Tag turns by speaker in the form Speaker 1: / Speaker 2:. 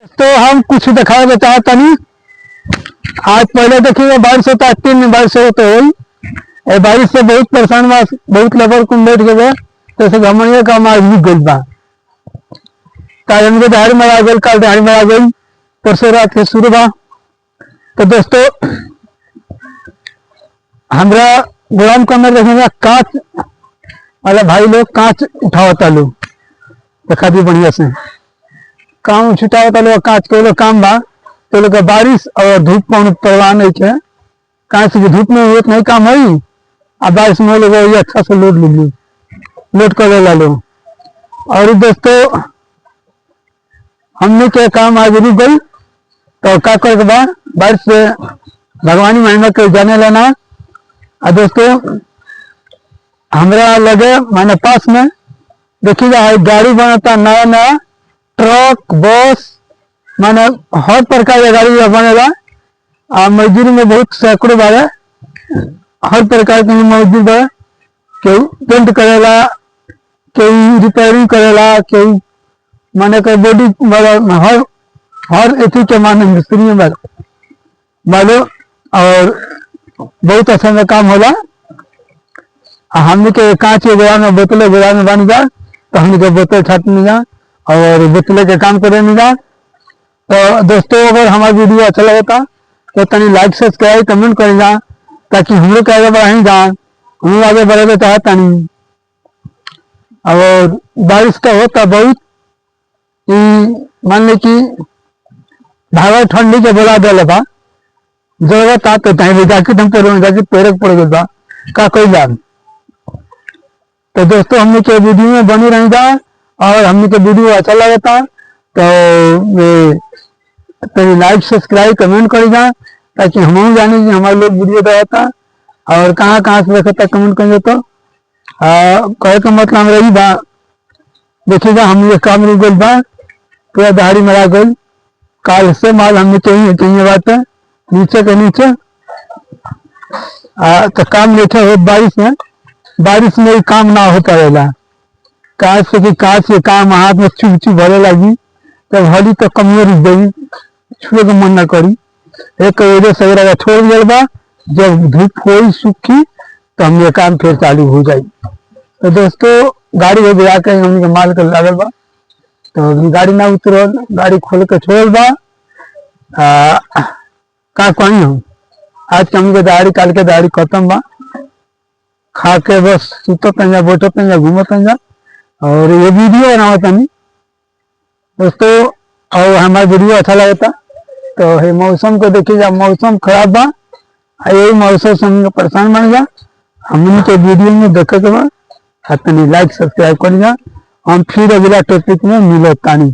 Speaker 1: तो हम कुछ दिखाए चाहता नहीं। आज पहले देखिए बारिश होता है, 3 दिन बारिश हो तो हुई। बारिश से बहुत परेशान बा, बहुत लेबर को लेट गए। जैसे घमनिया का मार भी गई बा, के दहाड़ी मरा गई, कल दहाड़ी मरा गई, परसों रात के शुरू बा। तो दोस्तों हमरा गोदाम के अंदर देखेंगे कांच वाला भाई लोग कांच उठावता लोग, देखा दी बढ़िया से काम छुटावता लोग कांच के लोग काम बा। तो लोग बारिश और धूप में परवाह नहीं है, कांच की धूप में होत नहीं काम हुई, अब बारिश में लोग अच्छा से लोड कर ला लो। और दोस्तों हमने के काम आज रुक गई, तो क्या कर बाद बारिश से भगवानी महिमा के जाने लेना। और दोस्तों हमरा लगे मैंने पास में देखिएगा गाड़ी बनता, नया नया ट्रक बस माने हर प्रकार का गाड़ी बनेगा। मजदूरी में बहुत सैकड़ों बार हर प्रकार के मजदूर बा, केहू पेंट करेला, केहू रिपेयरिंग करेला, केहू माने के बॉडी हर एथी के माने मिस्त्री में मानो। और बहुत अच्छा में काम होला। हमने के कांच के गोदाम में बोतलें गोदाम में बन जा, तो हमने के बोतल छाटने जा और बोतलें के काम करने जा। तो दोस्तों अगर हमारा वीडियो अच्छा लगता तो तनी लाइक सब्सक्राइब कमेंट कर जा, ताकि हम लोग आगे बढ़ाई जा, हम लोग आगे बढ़े चाहता नहीं। और बारिश का होता बहुत मान ली कि भागा ठंडी के बोला दिल बा, जरूरत आ तो टाइम जैकेट हम पेड़ पड़ गई बा का कोई लाभ। तो दोस्तों हमने के वीडियो में बनी रही जा, और हमने के वीडियो अच्छा लगता तो लाइक सब्सक्राइब कमेंट कर जा, ताकि हम जाने कि हमारे लोग वीडियो देखता और कहाँ कहाँ से देखता कमेंट कर। तो कहे का मतलब रही बा, देखिएगा हम ये काम रुक गई बा, पूरा दहाड़ी मरा गई, काल से माल हमने चाहिए बात है नीचे के नीचे। तो काम लेटे हो बारिश में काम ना होता रहेला, काश से कि काश के काम हाथ में चुभ चुभ भरे लगी, तब हली तो कमजोर गई, छुए के मन न करी। एक वजह से अगर छोड़ दिया बा, जब धूप हो सूखी तो हम ये काम फिर चालू हो जाए। तो दोस्तों गाड़ी हो गया के हमने माल कर लागल बा, तो अभी गाड़ी ना उतरल, गाड़ी खोल के छोड़ बा। का कहीं हम आज के हमके दाढ़ी काल के दाढ़ी खत्म बा, खा के बस सुतो पंजा बैठो पंजा घूमो पंजा और ये वीडियो बनावता नहीं दोस्तों। और हमारा वीडियो अच्छा लगता तो है मौसम को देखिएगा, मौसम खराब बा, यही मौसम से हम परेशान बन जा। हमने के वीडियो में देखे के बाद लाइक सब्सक्राइब कर जा। हम फिर अगला टॉपिक में मिलता नहीं।